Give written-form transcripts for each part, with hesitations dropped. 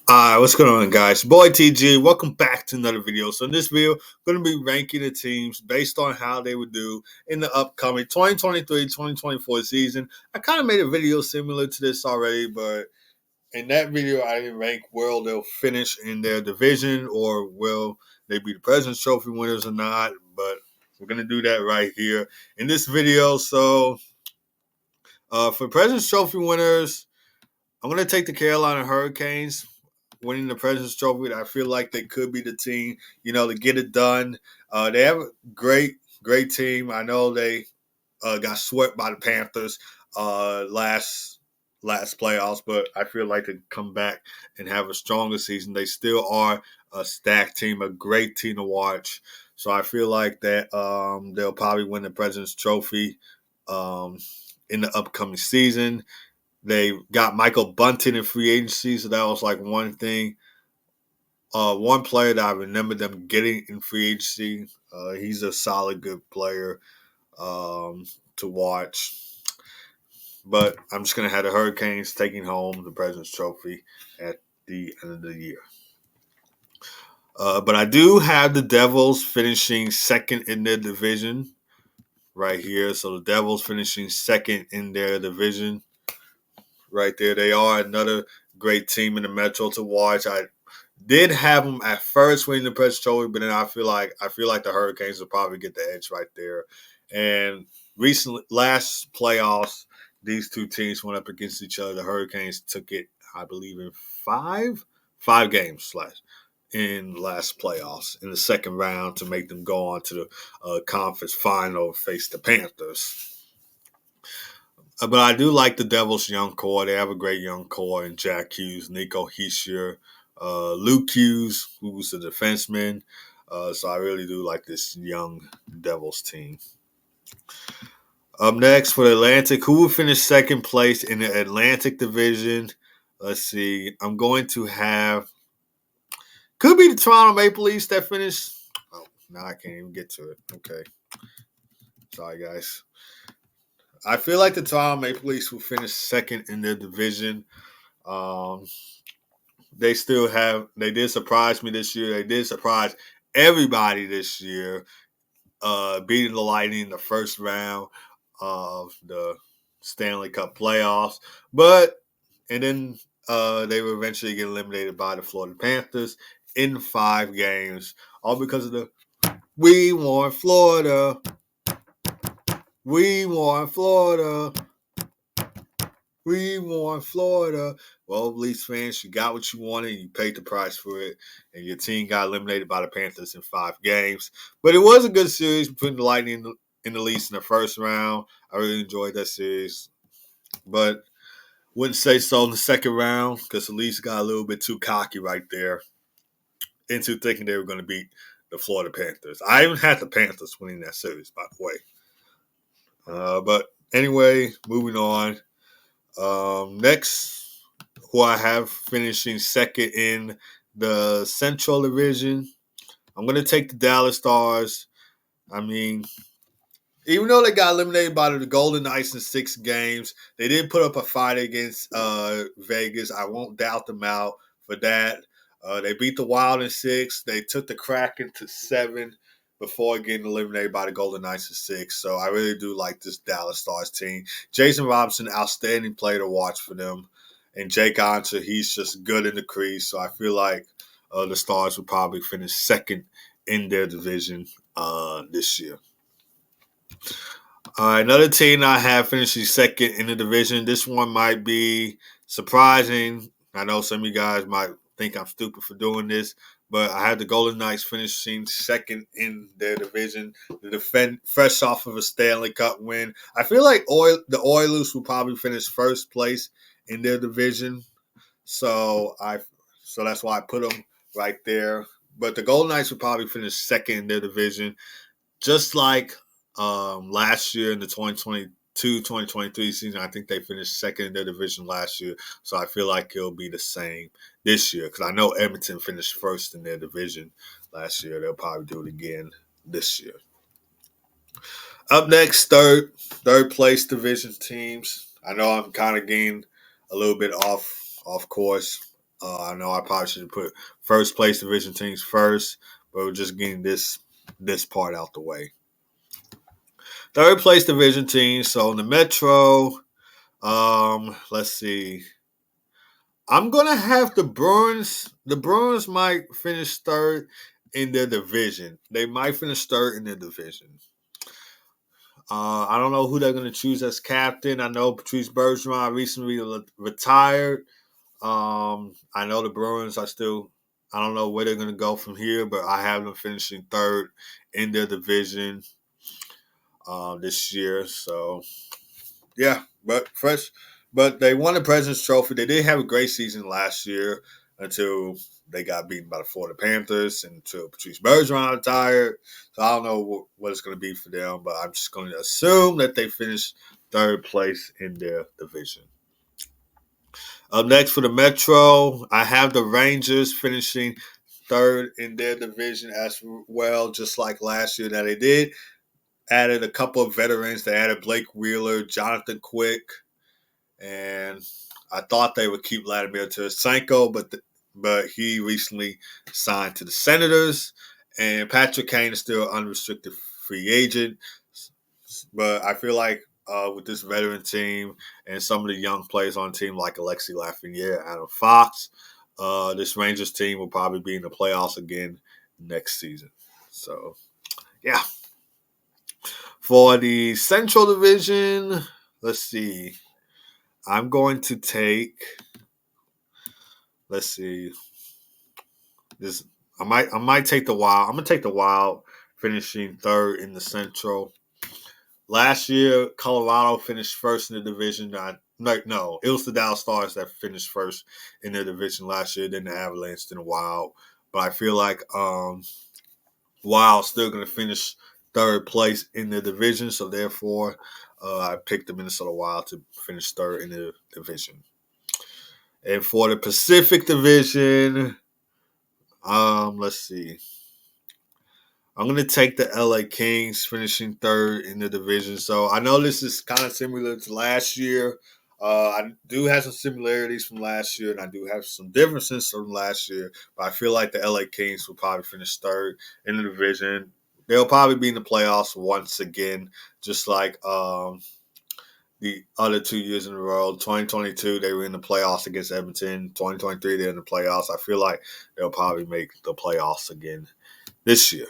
What's going on, guys? Boy TG, welcome back to another video. So in this video, I'm going to be ranking the teams based on how they would do in the upcoming 2023-2024 season. I kind of made a video similar to this already, but in that video, I didn't rank where they'll finish in their division or will they be the President's Trophy winners or not. But we're going to do that right here in this video. So for President's Trophy winners, I'm going to take the Carolina Hurricanes winning the President's Trophy. I feel like they could be the team, to get it done. They have a great team. I know they got swept by the Panthers last playoffs, but I feel like they come back and have a stronger season. They still are a stacked team, a great team to watch. So I feel like that they'll probably win the President's Trophy um, in the upcoming season. They got Michael Bunting in free agency, so that was like one thing. One player that I remember them getting in free agency. He's a solid, good player to watch. But I'm just going to have the Hurricanes taking home the President's Trophy at the end of the year. But I do have the Devils finishing second in their division right here. So the Devils finishing second in their division right there. They are another great team in the Metro to watch. I did have them at first winning the President's Trophy, but then I feel like the Hurricanes will probably get the edge right there. And last playoffs, these two teams went up against each other. The Hurricanes took it, I believe, in five games in last playoffs in the second round to make them go on to the conference final and face the Panthers. But I do like the Devils' young core. They have a great young core in Jack Hughes, Nico Hischier, Luke Hughes, who's a defenseman. So I really do like this young Devils team. Up next for the Atlantic, who will finish second place in the Atlantic Division? Let's see. I'm going to have could be the Toronto Maple Leafs that finish. Oh, now I can't even get to it. Okay, sorry guys. I feel like the Toronto Maple Leafs will finish second in their division. Um, they did surprise me this year. They did surprise everybody this year, beating the Lightning in the first round of the Stanley Cup playoffs. And then they will eventually get eliminated by the Florida Panthers in 5 games, all because of the "We want Florida, we want Florida, we want Florida." Well, Leafs fans, you got what you wanted. You paid the price for it. And your team got eliminated by the Panthers in 5 games. But it was a good series between the Lightning and the Leafs in the first round. I really enjoyed that series. But wouldn't say so in the second round because the Leafs got a little bit too cocky right there into thinking they were going to beat the Florida Panthers. I even had the Panthers winning that series, by the way. But anyway, moving on. Next, who I have finishing second in the Central Division, I'm going to take the Dallas Stars. I mean, even though they got eliminated by the Golden Knights in 6 games, they did put up a fight against Vegas. I won't doubt them out for that. They beat the Wild in 6. They took the Kraken to 7 before getting eliminated by the Golden Knights in 6. So I really do like this Dallas Stars team. Jason Robinson, outstanding player to watch for them. And Jake Onser, he's just good in the crease. So I feel like the Stars will probably finish second in their division this year. All right, another team I have finishing second in the division. This one might be surprising. I know some of you guys might think I'm stupid for doing this, but I had the Golden Knights finishing second in their division to defend fresh off of a Stanley Cup win. I feel like the Oilers will probably finish first place in their division, so that's why I put them right there. But the Golden Knights will probably finish second in their division, just like last year in the 2022-2023 season. I think they finished second in their division last year. So I feel like it'll be the same this year because I know Edmonton finished first in their division last year. They'll probably do it again this year. Up next, third place division teams. I know I'm kind of getting a little bit off course I know I probably should have put first place division teams first, but we're just getting this part out the way. Third place division teams. So in the Metro, let's see. I'm gonna have the Bruins. The Bruins might finish third in their division. They might finish third in their division. I don't know who they're going to choose as captain. I know Patrice Bergeron recently retired. I know the Bruins are still. I don't know where they're going to go from here, but I have them finishing third in their division this year. So yeah, but they won the President's Trophy. They did have a great season last year until they got beaten by the Florida Panthers and until Patrice Bergeron retired. So I don't know what it's going to be for them, but I'm just going to assume that they finish third place in their division. Up next for the Metro, I have the Rangers finishing third in their division as well, just like last year that they did. Added a couple of veterans. They added Blake Wheeler, Jonathan Quick, and I thought they would keep Vladimir Tarasenko, but he recently signed to the Senators, and Patrick Kane is still unrestricted free agent. But I feel like with this veteran team and some of the young players on the team like Alexi Lafreniere, Adam Fox, this Rangers team will probably be in the playoffs again next season. So, yeah. For the Central Division, let's see. I'm going to take. Let's see. This I might take the Wild. I'm gonna take the Wild, finishing third in the Central. Last year, Colorado finished first in the division. No, it was the Dallas Stars that finished first in their division last year. Then the Avalanche, then the Wild. But I feel like Wild still gonna finish third place in the division. So therefore, I picked the Minnesota Wild to finish third in the division. And for the Pacific Division, let's see. I'm going to take the LA Kings finishing third in the division. So I know this is kind of similar to last year. I do have some similarities from last year, and I do have some differences from last year. But I feel like the LA Kings will probably finish third in the division. They'll probably be in the playoffs once again, just like the other 2 years in a row. 2022, they were in the playoffs against Edmonton. 2023, they're in the playoffs. I feel like they'll probably make the playoffs again this year.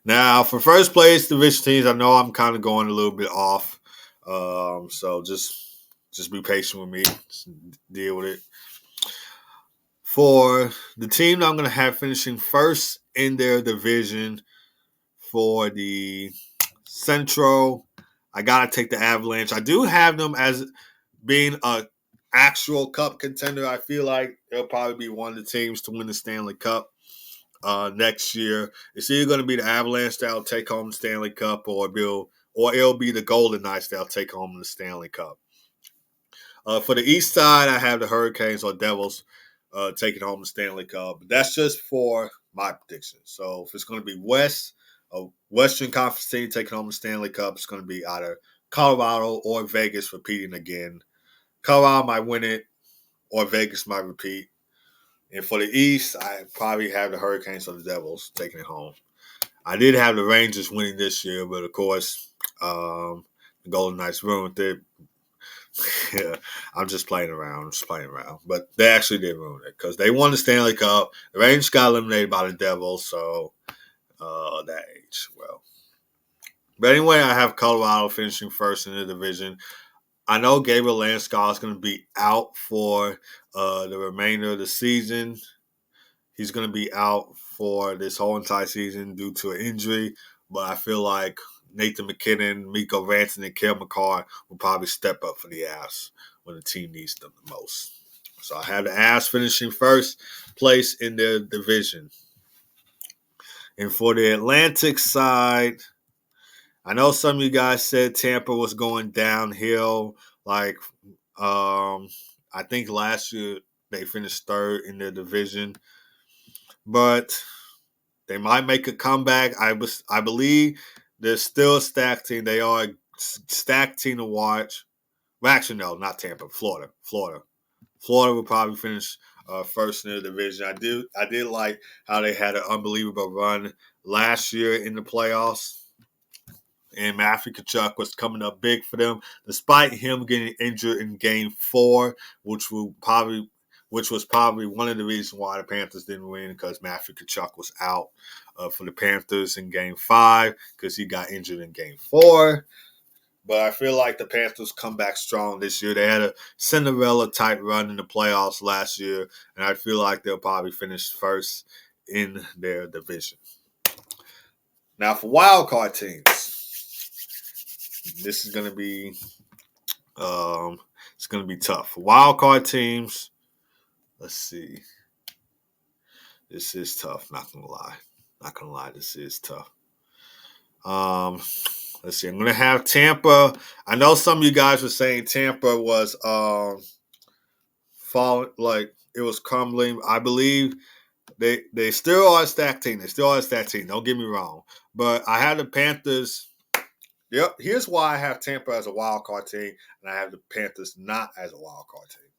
Now, for first place division teams, I know I'm kind of going a little bit off. So just be patient with me. Just deal with it. For the team that I'm going to have finishing first in their division for the Central, I got to take the Avalanche. I do have them as being a actual cup contender. I feel like they'll probably be one of the teams to win the Stanley Cup next year. It's either going to be the Avalanche that'll take home the Stanley Cup, or it'll be the Golden Knights that'll take home the Stanley Cup. For the East side, I have the Hurricanes or Devils taking home the Stanley Cup. But that's just for my prediction. So if it's going to be a Western Conference team taking home the Stanley Cup, it's going to be either Colorado or Vegas repeating again. Colorado might win it, or Vegas might repeat. And for the East, I probably have the Hurricanes or the Devils taking it home. I did have the Rangers winning this year, but of course, the Golden Knights ruined it. Yeah, I'm just playing around. But they actually did ruin it because they won the Stanley Cup. The Rangers got eliminated by the Devils, so that age, well. But anyway, I have Colorado finishing first in the division. I know Gabriel Landeskog is going to be out for the remainder of the season. He's going to be out for this whole entire season due to an injury, but I feel like Nathan McKinnon, Mikko Rantanen, and Cale Makar will probably step up for the Avs when the team needs them the most. So I have the Avs finishing first place in their division. And for the Atlantic side, I know some of you guys said Tampa was going downhill. Like, I think last year they finished third in their division, but they might make a comeback. I believe they're still a stacked team. They are a stacked team to watch. Well, actually, no, not Tampa. Florida. Florida will probably finish first in the division. I did like how they had an unbelievable run last year in the playoffs. And Matthew Tkachuk was coming up big for them, despite him getting injured in Game 4, which was probably one of the reasons why the Panthers didn't win, because Matthew Tkachuk was out for the Panthers in Game 5 because he got injured in Game 4. But I feel like the Panthers come back strong this year. They had a Cinderella-type run in the playoffs last year, and I feel like they'll probably finish first in their division. Now, for wildcard teams, this is going to be it's going to be tough. For wildcard teams, let's see. This is tough. Not gonna lie. This is tough. Let's see. I'm gonna have Tampa. I know some of you guys were saying Tampa was falling, like it was crumbling. I believe they still are a stacked team. Don't get me wrong. But I had the Panthers. Yep. Here's why I have Tampa as a wild card team, and I have the Panthers not as a wild card team.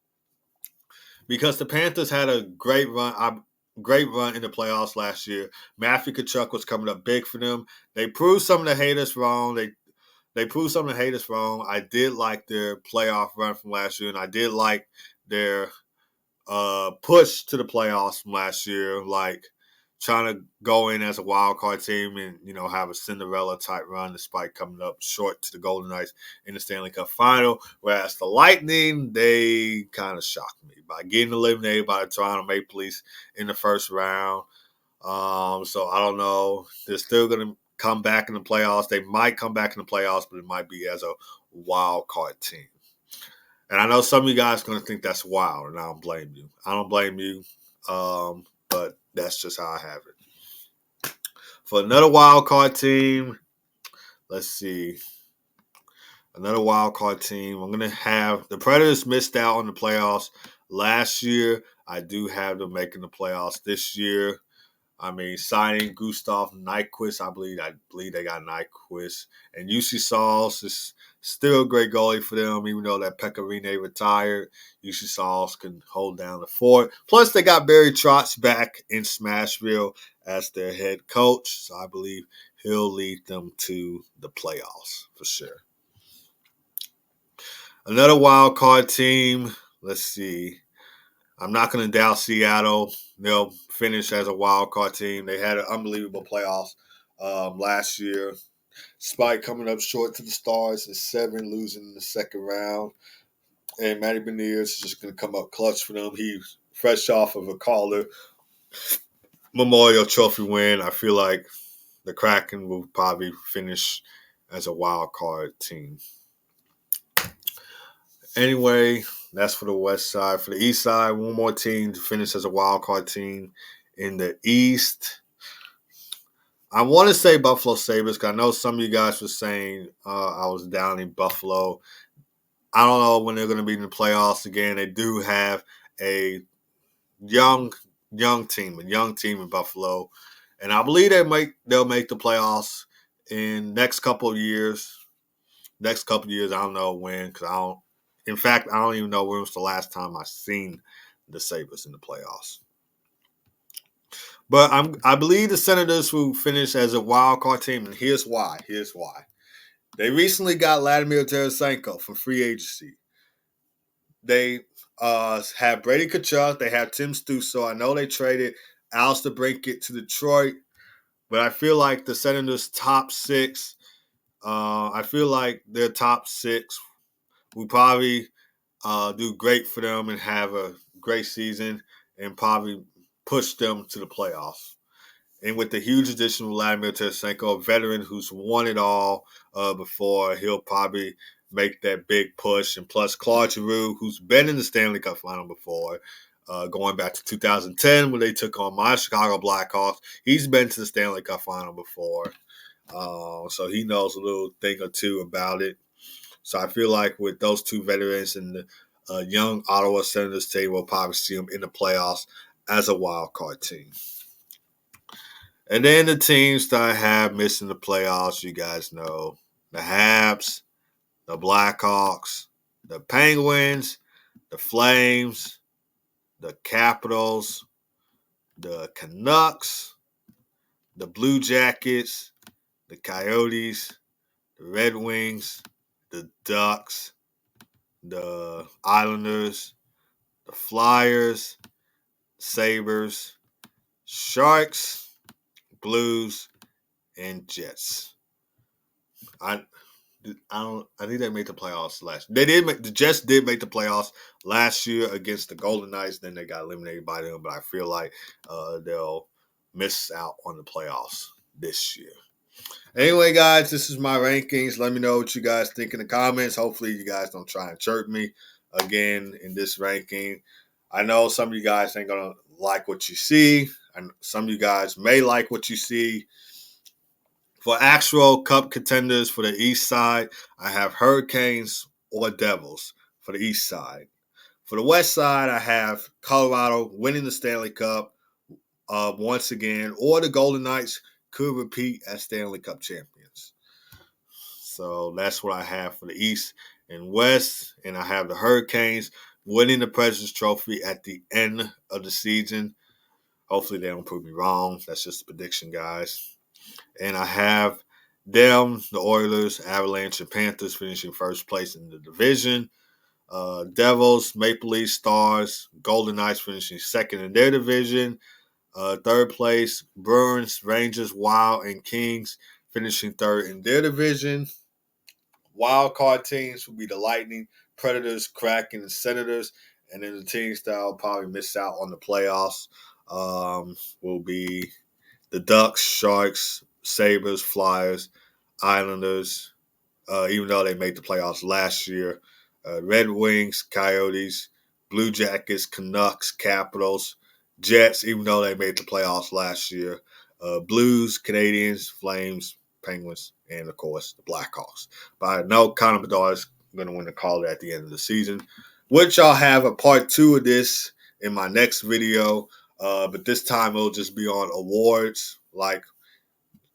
Because the Panthers had a great run in the playoffs last year. Matthew Tkachuk was coming up big for them. They proved some of the haters wrong. They proved some of the haters wrong. I did like their playoff run from last year, and I did like their push to the playoffs from last year, like trying to go in as a wild card team and, have a Cinderella type run despite coming up short to the Golden Knights in the Stanley Cup final. Whereas the Lightning, they kind of shocked me by getting eliminated by the Toronto Maple Leafs in the first round. So I don't know. They're still going to come back in the playoffs. They might come back in the playoffs, but it might be as a wild card team. And I know some of you guys are going to think that's wild, and I don't blame you. But that's just how I have it. For another wild card team, let's see. Another wild card team. I'm going to have the Predators missed out on the playoffs last year. I do have them making the playoffs this year. I mean, signing Gustav Nyquist, I believe they got Nyquist. And UC Sauls is still a great goalie for them, even though that Pekka Rinne retired. UC Sauls can hold down the fort. Plus, they got Barry Trotz back in Smashville as their head coach. So I believe he'll lead them to the playoffs for sure. Another wild card team, let's see. I'm not going to doubt Seattle. They'll finish as a wild card team. They had an unbelievable playoffs last year. Despite coming up short to the Stars in 7, losing in the second round. And Matty Beniers is just going to come up clutch for them. He's fresh off of a Calder Memorial Trophy win. I feel like the Kraken will probably finish as a wild card team. Anyway, that's for the West side. For the East side, one more team to finish as a wild card team in the East. I want to say Buffalo Sabres because I know some of you guys were saying I was down in Buffalo. I don't know when they're going to be in the playoffs again. They do have a young team in Buffalo, and I believe they'll make the playoffs in next couple of years. I don't know when because I don't. In fact, I don't even know when was the last time I seen the Sabres in the playoffs. But I believe the Senators will finish as a wild card team, and here's why. They recently got Vladimir Tarasenko from free agency. They have Brady Tkachuk. They have Tim Stützle. I know they traded Alistair Brinkett to Detroit, but I feel like the Senators' top 6, I feel like their top 6 will probably do great for them and have a great season and probably push them to the playoffs. And with the huge addition of Vladimir Tarasenko, a veteran who's won it all before, he'll probably make that big push. And plus, Claude Giroux, who's been in the Stanley Cup final before, going back to 2010 when they took on my Chicago Blackhawks, he's been to the Stanley Cup final before. So he knows a little thing or two about it. So I feel like with those two veterans and the young Ottawa Senators team, we'll probably see them in the playoffs as a wild card team. And then the teams that I have missing the playoffs, you guys know, the Habs, the Blackhawks, the Penguins, the Flames, the Capitals, the Canucks, the Blue Jackets, the Coyotes, the Red Wings, the Ducks, the Islanders, the Flyers, Sabres, Sharks, Blues, and Jets. I think they made the playoffs last. The Jets did make the playoffs last year against the Golden Knights. Then they got eliminated by them. But I feel like they'll miss out on the playoffs this year. Anyway, guys, this is my rankings. Let me know what you guys think in the comments. Hopefully, you guys don't try and chirp me again in this ranking. I know some of you guys ain't gonna like what you see, and some of you guys may like what you see. For actual cup contenders for the East side, I have Hurricanes or Devils for the East side. For the West side, I have Colorado winning the Stanley Cup once again, or the Golden Knights could repeat as Stanley Cup champions. So that's what I have for the East and West. And I have the Hurricanes winning the President's Trophy at the end of the season. Hopefully they don't prove me wrong. That's just a prediction, guys. And I have them, the Oilers, Avalanche, and Panthers finishing first place in the division. Devils, Maple Leafs, Stars, Golden Knights finishing second in their division. Third place, Bruins, Rangers, Wild, and Kings finishing third in their division. Wild card teams will be the Lightning, Predators, Kraken, and Senators. And then the teams that will probably miss out on the playoffs will be the Ducks, Sharks, Sabres, Flyers, Islanders, even though they made the playoffs last year. Red Wings, Coyotes, Blue Jackets, Canucks, Capitals, Jets, even though they made the playoffs last year. Blues, Canadians, Flames, Penguins, and, of course, the Blackhawks. But I know Connor Bedard is going to win the Calder at the end of the season, which I'll have a part 2 of this in my next video. But this time it'll just be on awards. Like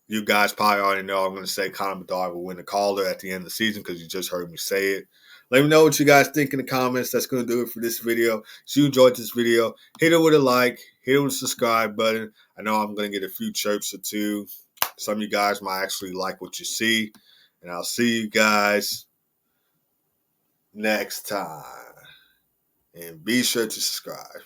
you guys probably already know, I'm going to say Connor Bedard will win the Calder at the end of the season because you just heard me say it. Let me know what you guys think in the comments. That's going to do it for this video. If you enjoyed this video, hit it with a like, hit it with a subscribe button. I know I'm going to get a few chirps or two. Some of you guys might actually like what you see. And I'll see you guys next time. And be sure to subscribe.